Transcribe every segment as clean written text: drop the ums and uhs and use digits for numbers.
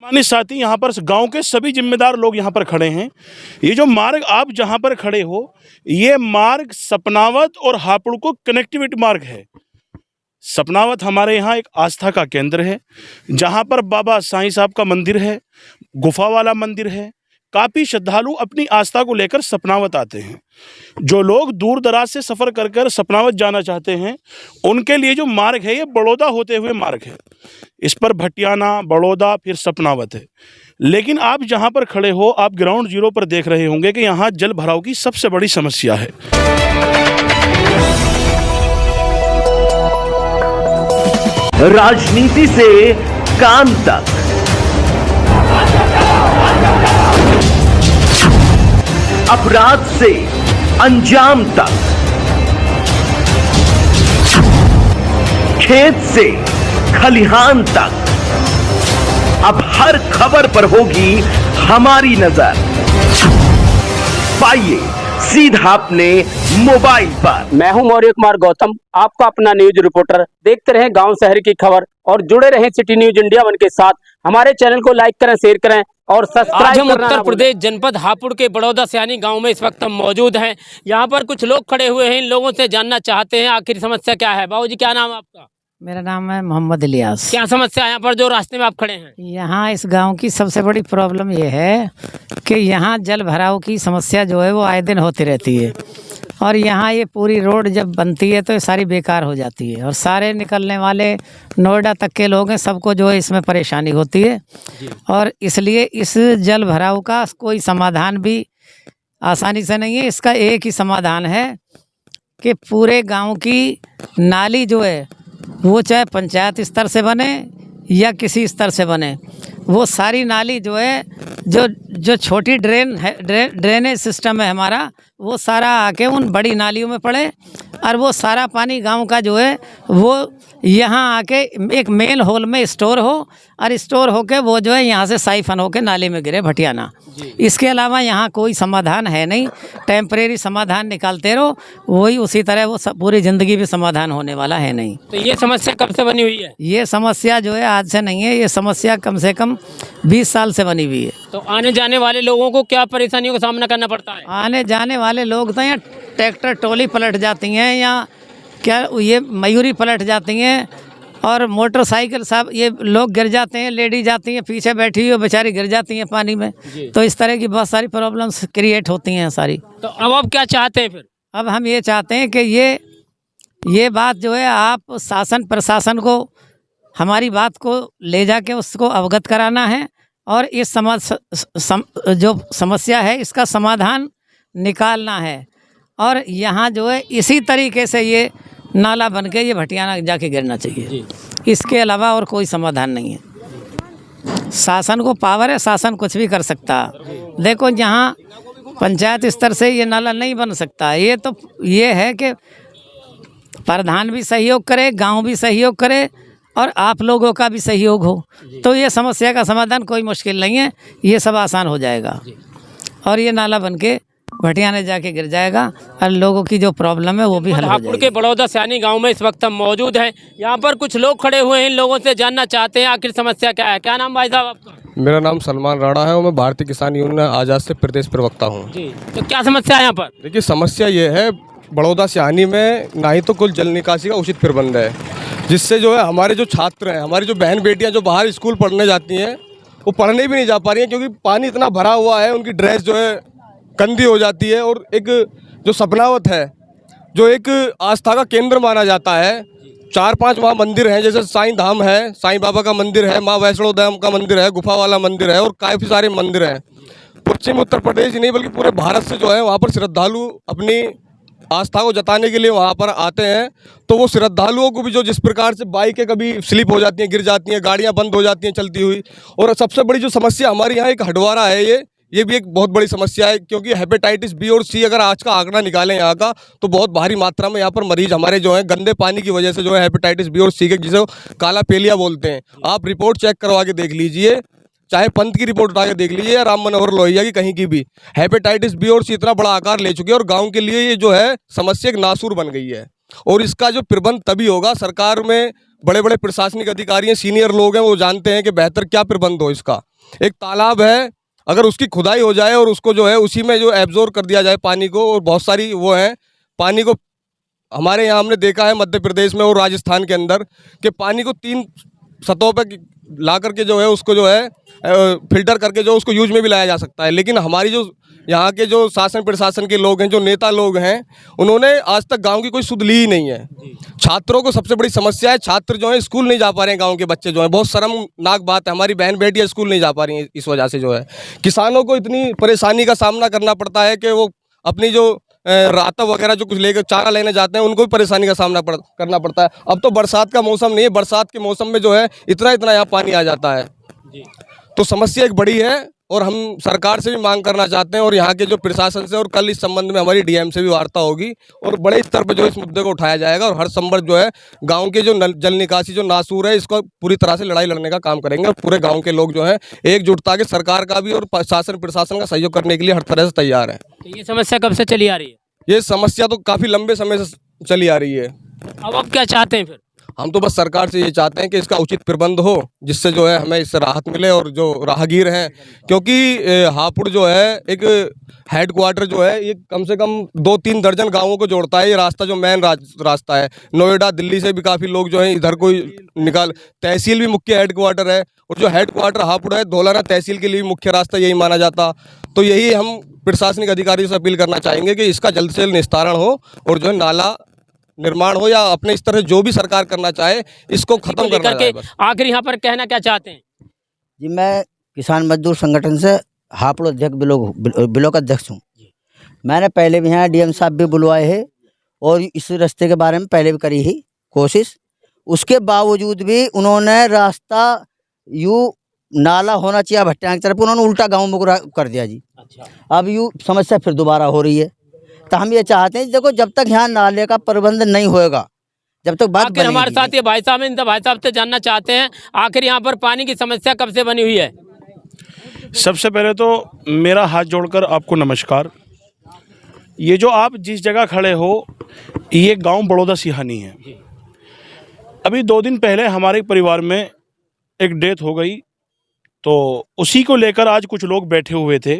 माननीय साथी, यहाँ पर गांव के सभी जिम्मेदार लोग यहाँ पर खड़े हैं। ये जो मार्ग आप जहाँ पर खड़े हो, ये मार्ग सपनावत और हापुड़ को कनेक्टिविटी मार्ग है। सपनावत हमारे यहाँ एक आस्था का केंद्र है, जहाँ पर बाबा साईं साहब का मंदिर है, गुफा वाला मंदिर है। काफ़ी श्रद्धालु अपनी आस्था को लेकर सपनावत आते हैं। जो लोग दूर दराज से सफ़र कर कर सपनावत जाना चाहते हैं, उनके लिए जो मार्ग है ये बड़ौदा होते हुए मार्ग है। इस पर भटियाना, बड़ौदा, फिर सपनावत है। लेकिन आप जहाँ पर खड़े हो, आप ग्राउंड जीरो पर देख रहे होंगे कि यहाँ जल भराव की सबसे बड़ी समस्या है। राजनीति से काम तक, अपराध से अंजाम तक, खेत से खलिहान तक, अब हर खबर पर होगी हमारी नजर। पाइए सीधा अपने मोबाइल पर। मैं हूं मौर्य कुमार गौतम, आपका अपना न्यूज रिपोर्टर। देखते रहें गांव शहर की खबर और जुड़े रहें सिटी न्यूज इंडिया वन के साथ। हमारे चैनल को लाइक करें, शेयर करें और सब्सक्राइब। आज हम उत्तर प्रदेश जनपद हापुड़ के बड़ौदा सियानी गांव में इस वक्त हम मौजूद हैं। यहां पर कुछ लोग खड़े हुए हैं, इन लोगों से जानना चाहते हैं आखिर समस्या क्या है। बाबूजी, क्या नाम है आपका? मेरा नाम है मोहम्मद इलियास। क्या समस्या है यहाँ पर जो रास्ते में आप खड़े हैं? यहाँ इस गांव की सबसे बड़ी प्रॉब्लम ये है कि यहाँ जल भराव की समस्या जो है वो आए दिन होती रहती है, और यहाँ ये पूरी रोड जब बनती है तो ये सारी बेकार हो जाती है, और सारे निकलने वाले नोएडा तक के लोग हैं, सबको जो है इसमें परेशानी होती है। और इसलिए इस जल भराव का कोई समाधान भी आसानी से नहीं है। इसका एक ही समाधान है कि पूरे गाँव की नाली जो है वो चाहे पंचायत स्तर से बने या किसी स्तर से बने, वो सारी नाली जो है जो छोटी ड्रेन है, ड्रेनेज सिस्टम है हमारा, वो सारा आके उन बड़ी नालियों में पड़े, और वो सारा पानी गांव का जो है वो यहाँ आके एक मेन होल में स्टोर हो, और स्टोर होके वो जो है यहाँ से साइफन होके नाले में गिरे भटियाना। इसके अलावा यहाँ कोई समाधान है नहीं। टेम्परेरी समाधान निकालते रहो, वही उसी तरह वो पूरी ज़िंदगी भी समाधान होने वाला है नहीं। तो ये समस्या कब से बनी हुई है? ये समस्या जो है आज से नहीं है, ये समस्या कम से कम 20 साल से बनी हुई है। तो आने जाने वाले लोगों को क्या परेशानियों का सामना करना पड़ता है? आने जाने वाले लोग तो यहाँ ट्रैक्टर ट्रॉली पलट जाती हैं, या क्या ये मयूरी पलट जाती हैं, और मोटरसाइकिल सब ये लोग गिर जाते हैं, लेडी जाती हैं पीछे बैठी हुई बेचारी गिर जाती हैं पानी में। तो इस तरह की बहुत सारी प्रॉब्लम्स क्रिएट होती हैं सारी। तो अब आप क्या चाहते हैं फिर? अब हम ये चाहते हैं कि ये बात जो है आप शासन प्रशासन को हमारी बात को ले जाके उसको अवगत कराना है, और इस जो समस्या है इसका समाधान निकालना है। और यहाँ जो है इसी तरीके से ये नाला बन के ये भटियाना जाके गिरना चाहिए। इसके अलावा और कोई समाधान नहीं है। शासन को पावर है, शासन कुछ भी कर सकता है। देखो यहाँ पंचायत स्तर से ये नाला नहीं बन सकता। ये है कि प्रधान भी सहयोग करे, गांव भी सहयोग करे, और आप लोगों का भी सहयोग हो, तो ये समस्या का समाधान कोई मुश्किल नहीं है, ये सब आसान हो जाएगा। और ये नाला बन के भटियाने जाके गिर जाएगा, और लोगों की जो प्रॉब्लम है वो भी हल हो जाएगी। के बड़ौदा सियानी गांव में इस वक्त हम मौजूद हैं। यहाँ पर कुछ लोग खड़े हुए हैं, इन लोगों से जानना चाहते हैं आखिर समस्या क्या है। क्या नाम भाई साहब आपका? मेरा नाम सलमान राणा है और मैं भारतीय किसान यूनियन आज़ाद से प्रदेश प्रवक्ता हूँ। जी, तो क्या समस्या है यहाँ पर? देखिए, समस्या ये है बड़ौदा सियानी में ना ही तो कुल जल निकासी का उचित प्रबंध है, जिससे जो है हमारे जो छात्र हैं, हमारी जो बहन बेटियाँ जो बाहर स्कूल पढ़ने जाती हैं, वो पढ़ने भी नहीं जा पा रही हैं, क्योंकि पानी इतना भरा हुआ है, उनकी ड्रेस जो है गंदी हो जाती है। और एक जो सपनावत है, जो एक आस्था का केंद्र माना जाता है, 4-5 वहाँ मंदिर हैं, जैसे साईं धाम है, साईं बाबा का मंदिर है, माँ वैष्णो धाम का मंदिर है, गुफा वाला मंदिर है, और काफ़ी सारे मंदिर हैं। पश्चिम उत्तर प्रदेश ही नहीं बल्कि पूरे भारत से जो है वहाँ पर श्रद्धालु अपनी आस्था को जताने के लिए वहाँ पर आते हैं। तो वो श्रद्धालुओं को भी जो जिस प्रकार से बाइकें कभी स्लिप हो जाती हैं, गिर जाती हैं, गाड़ियाँ बंद हो जाती हैं चलती हुई, और सबसे बड़ी जो समस्या हमारे यहाँ एक हटवारा है, ये भी एक बहुत बड़ी समस्या है, क्योंकि हेपेटाइटिस बी और सी अगर आज का आंकड़ा निकालें यहाँ का, तो बहुत भारी मात्रा में यहाँ पर मरीज हमारे जो हैं गंदे पानी की वजह से जो है हेपेटाइटिस बी और सी के, जिसे काला पेलिया बोलते हैं। आप रिपोर्ट चेक करवा के देख लीजिए, चाहे पंत की रिपोर्ट उठा के देख लीजिए या राम मनोहर लोहिया की, कहीं की भी हेपेटाइटिस बी और सी इतना बड़ा आकार ले चुकी है, और गाँव के लिए ये जो है समस्या एक नासूर बन गई है। और इसका जो प्रबंध तभी होगा, सरकार में बड़े बड़े प्रशासनिक अधिकारी हैं, सीनियर लोग हैं, वो जानते हैं कि बेहतर क्या प्रबंध हो इसका। एक तालाब है, अगर उसकी खुदाई हो जाए और उसको जो है उसी में जो एब्जॉर्ब कर दिया जाए पानी को, और बहुत सारी वो हैं पानी को, हमारे यहाँ हमने देखा है मध्य प्रदेश में और राजस्थान के अंदर कि पानी को 3 सतहों पे ला करके जो है उसको जो है फिल्टर करके जो उसको यूज में भी लाया जा सकता है। लेकिन हमारी जो यहाँ के जो शासन प्रशासन के लोग हैं, जो नेता लोग हैं, उन्होंने आज तक गांव की कोई सुध ली ही नहीं है। छात्रों को सबसे बड़ी समस्या है, छात्र जो है स्कूल नहीं जा पा रहे हैं, गांव के बच्चे जो हैं, बहुत शर्मनाक बात है, हमारी बहन बेटियां स्कूल नहीं जा पा रही हैं इस वजह से जो है। किसानों को इतनी परेशानी का सामना करना पड़ता है कि वो अपनी जो रात वगैरह जो कुछ लेकर चारा लेने जाते हैं, उनको भी परेशानी का सामना करना पड़ता है। अब तो बरसात का मौसम नहीं है, बरसात के मौसम में जो है इतना यहाँ पानी आ जाता है, तो समस्या एक बड़ी है। और हम सरकार से भी मांग करना चाहते हैं और यहाँ के जो प्रशासन से, और कल इस संबंध में हमारी डीएम से भी वार्ता होगी और बड़े स्तर पर जो इस मुद्दे को उठाया जाएगा, और हर संभव जो है गांव के जो जल निकासी जो नासूर है, इसको पूरी तरह से लड़ाई लड़ने का काम करेंगे। और पूरे गांव के लोग जो हैं एकजुटता के सरकार का भी और शासन प्रशासन का सहयोग करने के लिए हर तरह से तैयार है। ये समस्या कब से चली आ रही है? ये समस्या तो काफ़ी लंबे समय से चली आ रही है। अब क्या चाहते हैं फिर? हम तो बस सरकार से ये चाहते हैं कि इसका उचित प्रबंध हो, जिससे जो है हमें इससे राहत मिले। और जो राहगीर हैं, क्योंकि हापुड़ जो है एक हेडक्वार्टर जो है, ये कम से कम 2-3 दर्जन गांवों को जोड़ता है। ये रास्ता जो मेन रास्ता है, नोएडा दिल्ली से भी काफ़ी लोग जो हैं इधर को निकाल, तहसील भी मुख्य हेडक्वार्टर है, और जो हेडक्वार्टर हापुड़ है, धौलाना तहसील के लिए मुख्य रास्ता यही माना जाता। तो यही हम प्रशासनिक अधिकारियों से अपील करना चाहेंगे कि इसका जल्द से जल्द निस्तारण हो, और जो है नाला निर्माण हो, या अपने इस तरह जो भी सरकार करना चाहे इसको खत्म करना है। आखिर यहाँ पर कहना क्या चाहते हैं? जी, मैं किसान मजदूर संगठन से हापुड़ अध्यक्ष ब्लॉक अध्यक्ष हूँ। मैंने पहले भी यहाँ डीएम साहब भी बुलवाए हैं और इस रास्ते के बारे में पहले भी करी ही कोशिश, उसके बावजूद भी उन्होंने रास्ता यूँ नाला होना चाहिए भट्टियाँ की तरफ, उन्होंने उल्टा गाँव में कर दिया जी। अब यूँ समस्या फिर दोबारा हो रही है। तो हम ये चाहते हैं, देखो जब तक यहाँ नाले का प्रबंध नहीं होएगा, जब तक बात आखिर हमारे साथ ये भाई साहब हैं, इनसे भाई साहब से जानना चाहते हैं आखिर यहाँ पर पानी की समस्या कब से बनी हुई है? सबसे पहले तो मेरा हाथ जोड़कर आपको नमस्कार। ये जो आप जिस जगह खड़े हो, ये गांव बड़ौदा सिहानी है। अभी 2 दिन पहले हमारे परिवार में एक डेथ हो गई, तो उसी को लेकर आज कुछ लोग बैठे हुए थे,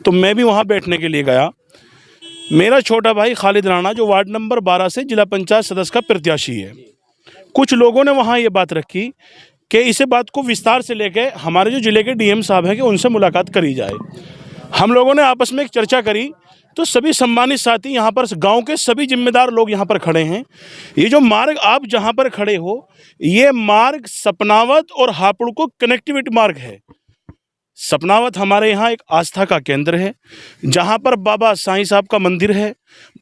तो मैं भी वहाँ बैठने के लिए गया। मेरा छोटा भाई खालिद राणा, जो वार्ड नंबर 12 से जिला पंचायत सदस्य का प्रत्याशी है, कुछ लोगों ने वहाँ ये बात रखी कि इसे बात को विस्तार से लेके हमारे जो जिले के डीएम साहब हैं कि उनसे मुलाकात करी जाए। हम लोगों ने आपस में एक चर्चा करी, तो सभी सम्मानित साथी यहाँ पर, गांव के सभी जिम्मेदार लोग यहाँ पर खड़े हैं। ये जो मार्ग आप जहाँ पर खड़े हो, ये मार्ग सपनावत और हापुड़ को कनेक्टिविटी मार्ग है। सपनावत हमारे यहाँ एक आस्था का केंद्र है, जहाँ पर बाबा साईं साहब का मंदिर है,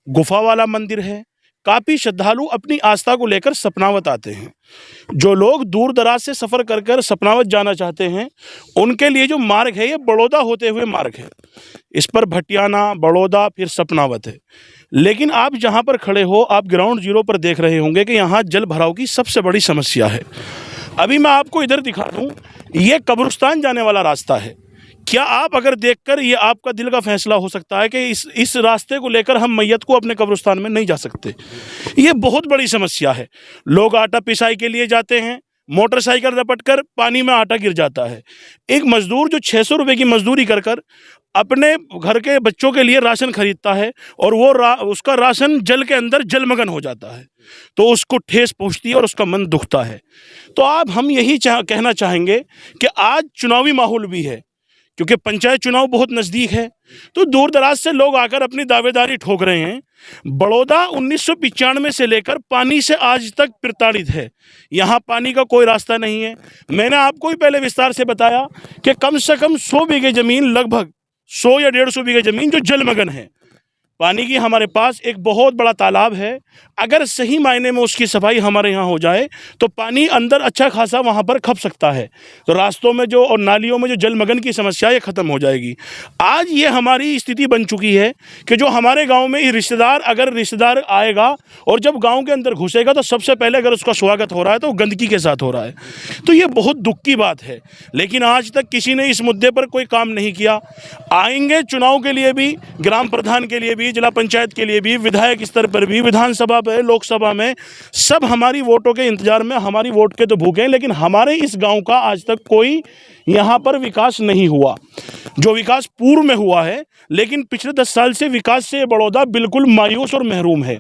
गुफा वाला मंदिर है। काफ़ी श्रद्धालु अपनी आस्था को लेकर सपनावत आते हैं। जो लोग दूर दराज से सफ़र कर कर सपनावत जाना चाहते हैं, उनके लिए जो मार्ग है, ये बड़ौदा होते हुए मार्ग है। इस पर भटियाना, बड़ौदा, फिर सपनावत है। लेकिन आप जहाँ पर खड़े हो, आप ग्राउंड जीरो पर देख रहे होंगे कि यहाँ जल भराव की सबसे बड़ी समस्या है। अभी मैं आपको इधर दिखा दूँ, ये कब्रिस्तान जाने वाला रास्ता है। क्या आप अगर देखकर, ये आपका दिल का फैसला हो सकता है कि इस रास्ते को लेकर हम मैयत को अपने कब्रिस्तान में नहीं जा सकते। ये बहुत बड़ी समस्या है। लोग आटा पिसाई के लिए जाते हैं, मोटरसाइकिल रपटकर पानी में आटा गिर जाता है। एक मजदूर जो 600 रुपये की मजदूरी कर कर अपने घर के बच्चों के लिए राशन खरीदता है, और वो उसका राशन जल के अंदर जलमग्न हो जाता है, तो उसको ठेस पहुँचती है और उसका मन दुखता है। तो आप हम यही कहना चाहेंगे कि आज चुनावी माहौल भी है, क्योंकि पंचायत चुनाव बहुत नज़दीक है, तो दूर दराज से लोग आकर अपनी दावेदारी ठोक रहे हैं। बड़ौदा 1995 से लेकर पानी से आज तक प्रताड़ित है। यहाँ पानी का कोई रास्ता नहीं है। मैंने आपको ही पहले विस्तार से बताया कि कम से कम 100 बीघे ज़मीन, लगभग 100 या 150 बीघे ज़मीन जो जलमग्न है। पानी की हमारे पास एक बहुत बड़ा तालाब है। अगर सही मायने में उसकी सफाई हमारे यहाँ हो जाए तो पानी अंदर अच्छा खासा वहाँ पर खप सकता है, तो रास्तों में जो और नालियों में जो जलमग्न की समस्या ये ख़त्म हो जाएगी। आज ये हमारी स्थिति बन चुकी है कि जो हमारे गांव में रिश्तेदार आएगा और जब गांव के अंदर घुसेगा तो सबसे पहले अगर उसका स्वागत हो रहा है तो गंदगी के साथ हो रहा है। तो ये बहुत दुख की बात है, लेकिन आज तक किसी ने इस मुद्दे पर कोई काम नहीं किया। आएंगे चुनाव के लिए भी, ग्राम प्रधान के लिए भी भी, जिला पंचायत के लिए भी, विधायक स्तर पर भी, विधानसभा में, लोकसभा में, सब हमारी वोटों के इंतजार में, हमारी वोट के तो भूखे हैं। लेकिन हमारे इस गांव का आज तक कोई यहाँ पर विकास नहीं हुआ। जो विकास पूर्व में हुआ है, लेकिन पिछले 10 साल से विकास से बड़ौदा बिल्कुल मायूस और महरूम है।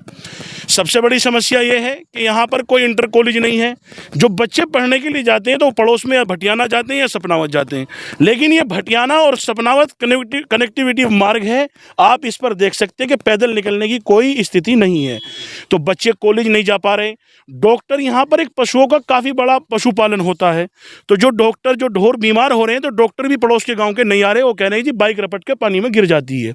सबसे बड़ी समस्या ये है कि यहाँ पर कोई इंटर कॉलेज नहीं है। जो बच्चे पढ़ने के लिए जाते हैं तो पड़ोस में या भटियाना जाते हैं या सपनावत जाते हैं, लेकिन ये भटियाना और सपनावत कनेक्टिविटी मार्ग है, आप इस पर देख सकते हैं कि पैदल निकलने की कोई स्थिति नहीं है। तो बच्चे कॉलेज नहीं जा पा रहे। डॉक्टर, यहाँ पर एक पशुओं का काफ़ी बड़ा पशुपालन होता है, तो जो डॉक्टर, जो ढोर बीमार हो रहे हैं तो डॉक्टर भी पड़ोस के गाँव के नहीं आ रहे। वो कह रहे हैं जी बाइक रपट के पानी में गिर जाती है।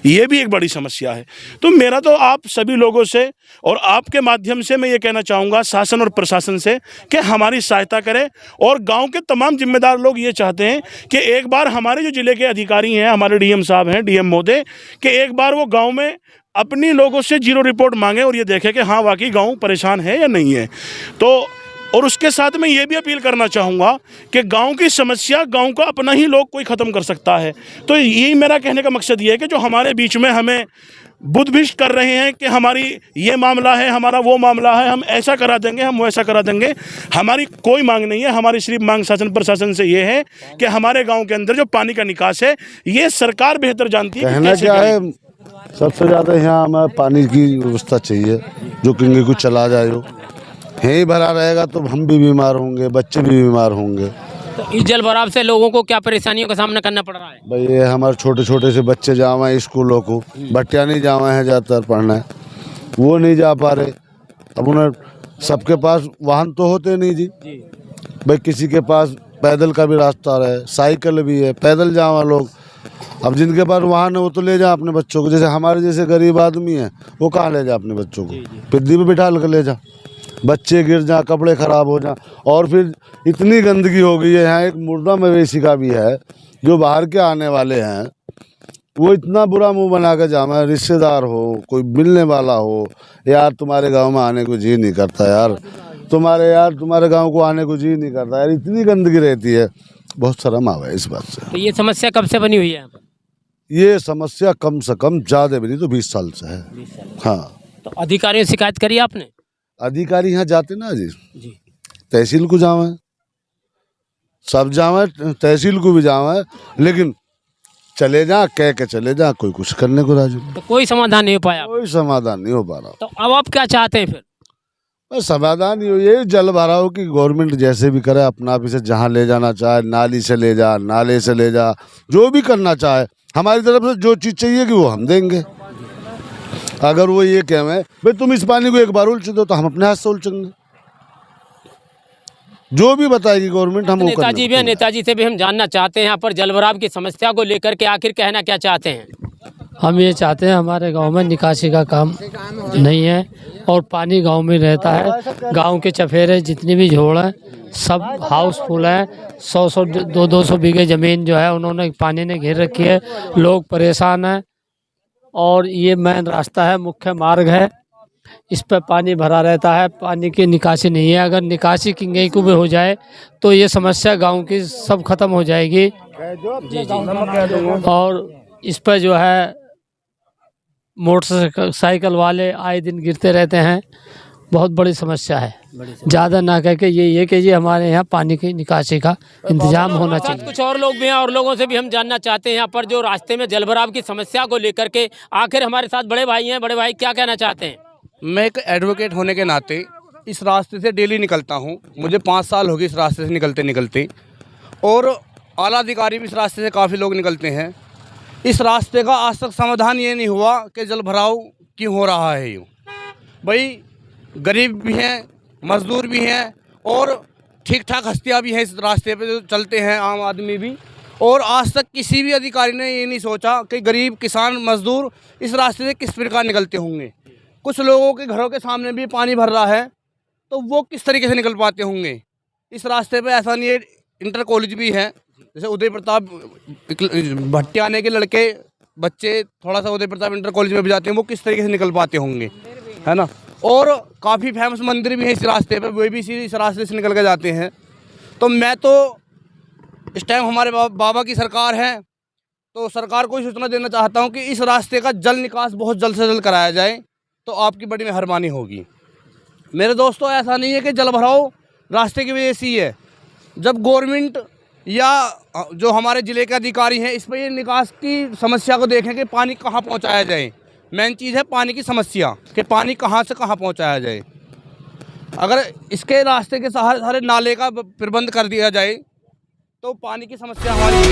ये भी एक बड़ी समस्या है। तो मेरा तो आप सभी लोगों से और आपके माध्यम से मैं ये कहना चाहूँगा शासन और प्रशासन से कि हमारी सहायता करें। और गांव के तमाम जिम्मेदार लोग ये चाहते हैं कि एक बार हमारे जो जिले के अधिकारी हैं, हमारे डीएम साहब हैं, डीएम महोदय, कि एक बार वो गांव में अपनी लोगों से जीरो रिपोर्ट मांगे और ये देखें कि हाँ वाकई गांव परेशान है या नहीं है। तो और उसके साथ में ये भी अपील करना चाहूँगा कि गांव की समस्या गांव का अपना ही लोग कोई ख़त्म कर सकता है। तो यही मेरा कहने का मकसद ये है कि जो हमारे बीच में हमें बुद्धभिष्ट कर रहे हैं कि हमारी ये मामला है, हमारा वो मामला है, हम ऐसा करा देंगे, हम वैसा करा देंगे, हमारी कोई मांग नहीं है। हमारी सिर्फ मांग शासन प्रशासन से ये है कि हमारे गांव के अंदर जो पानी का निकास है, ये सरकार बेहतर जानती है। कहना क्या है, सबसे ज़्यादा यहाँ हमें पानी की व्यवस्था चाहिए, जो कहीं कुछ चला जाए। यहीं भरा रहेगा तो हम भी बीमार होंगे, बच्चे भी बीमार होंगे। तो इस जल भराव से लोगों को क्या परेशानियों का सामना करना पड़ रहा है? भाई ये हमारे छोटे छोटे से बच्चे जावा हैं स्कूलों को, भटिया नहीं जावा हैं ज़्यादातर पढ़ना, वो नहीं जा पा रहे। अब उन्हें सबके पास वाहन तो होते नहीं जी, भाई किसी के पास पैदल का भी रास्ता रहे, साइकिल भी है, पैदल जावा लोग। अब जिनके पास वाहन है वो तो ले जा अपने बच्चों को। जैसे हमारे जैसे गरीब आदमी हैं, वो कहाँ ले जा अपने बच्चों को, पिद्दी पे बिठा कर ले जा, बच्चे गिर जा, कपड़े ख़राब हो जा। और फिर इतनी गंदगी हो गई है यहाँ, एक मुर्दा मवेशी का भी है, जो बाहर के आने वाले हैं वो इतना बुरा मुंह बना कर जामा, रिश्तेदार हो, कोई मिलने वाला हो, यार तुम्हारे गांव में आने को जी नहीं करता, यार तुम्हारे गांव को आने को जी नहीं करता यार, इतनी गंदगी रहती है। बहुत शर्म आवा है इस बात से। तो ये समस्या कब से बनी हुई है यहाँ पर? ये समस्या कम से कम ज़्यादा भी नहीं तो 20 साल से है। हाँ। तो अधिकारियों से शिकायत करी आपने? अधिकारी यहाँ जाते ना जी, तहसील को जावा है, सब जावा है, तहसील को भी जावा है, लेकिन चले जा कह के चले जा, कोई कुछ करने को राजी नहीं। तो कोई समाधान नहीं हो पाया? कोई समाधान नहीं हो पा रहा। तो अब आप क्या चाहते हैं फिर? बस समाधान ये जल भराव की गवर्नमेंट जैसे भी करे, अपना आप इसे जहाँ ले जाना चाहे, नाली से ले जा, नाले से ले जा, जो भी करना चाहे, हमारी तरफ से जो चीज़ चाहिए कि वो हम देंगे। अगर वो ये कहें भाई तुम इस पानी को एक बार उलझ दो, तो हम अपने हाथ से उलझेंगे। जो भी बताएगी गवर्नमेंट हम वो करेंगे। नेताजी भी, नेताजी से भी हम जानना चाहते हैं यहाँ पर जलभराव की समस्या को लेकर के आखिर कहना क्या चाहते हैं? हम ये चाहते हैं, हमारे गांव में निकासी का काम नहीं है और पानी गांव में रहता है। गांव के चफेरे जितनी भी झोड़ हैं सब हाउसफुल हैं। 100 200 बीघे ज़मीन जो है उन्होंने पानी ने घेर रखी है, लोग परेशान हैं। और ये मेन रास्ता है, मुख्य मार्ग है, इस पर पानी भरा रहता है, पानी की निकासी नहीं है। अगर निकासी किंगई को भी हो जाए तो ये समस्या गांव की सब खत्म हो जाएगी। और इस पर जो है मोटरसाइकिल वाले आए दिन गिरते रहते हैं, बहुत बड़ी समस्या है। ज़्यादा ना कह के ये कि हमारे यहाँ पानी की निकासी का इंतजाम होना चाहिए। कुछ और लोग भी हैं और लोगों से भी हम जानना चाहते हैं यहाँ पर जो रास्ते में जलभराव की समस्या को लेकर के। आखिर हमारे साथ बड़े भाई हैं, बड़े भाई क्या कहना चाहते हैं? मैं एक एडवोकेट होने के नाते इस रास्ते से डेली निकलता हूँ। मुझे 5 साल हो गए इस रास्ते से निकलते, और आला अधिकारी भी इस रास्ते से काफ़ी लोग निकलते हैं। इस रास्ते का आज तक समाधान ये नहीं हुआ कि जल भराव क्यों हो रहा है। यूँ भाई गरीब भी हैं, मज़दूर भी हैं और ठीक ठाक हस्तियाँ भी हैं इस रास्ते पे जो चलते हैं, आम आदमी भी। और आज तक किसी भी अधिकारी ने ये नहीं सोचा कि गरीब किसान मज़दूर इस रास्ते से किस प्रकार निकलते होंगे। कुछ लोगों के घरों के सामने भी पानी भर रहा है, तो वो किस तरीके से निकल पाते होंगे। इस रास्ते पे ऐसा नहीं है, इंटर कॉलेज भी है, जैसे उदय प्रताप भटियाने के लड़के बच्चे थोड़ा सा उदय प्रताप इंटर कॉलेज में भी जाते हैं, वो किस तरीके से निकल पाते होंगे, है ना। और काफ़ी फेमस मंदिर भी है इस रास्ते पे, वे भी इस रास्ते से निकल के जाते हैं। तो मैं तो इस टाइम हमारे बाबा की सरकार है, तो सरकार को सूचना देना चाहता हूं कि इस रास्ते का जल निकास बहुत जल्द से जल्द कराया जाए, तो आपकी बड़ी मेहरबानी होगी। मेरे दोस्तों, ऐसा नहीं है कि जल भराव रास्ते की वजह से ही है। जब गवर्नमेंट या जो हमारे ज़िले के अधिकारी हैं इस पर ये निकास की समस्या को देखें कि पानी कहाँ पहुँचाया जाए। मेन चीज़ है पानी की समस्या, कि पानी कहाँ से कहाँ पहुँचाया जाए। अगर इसके रास्ते के सारे नाले का प्रबंध कर दिया जाए तो पानी की समस्या हमारी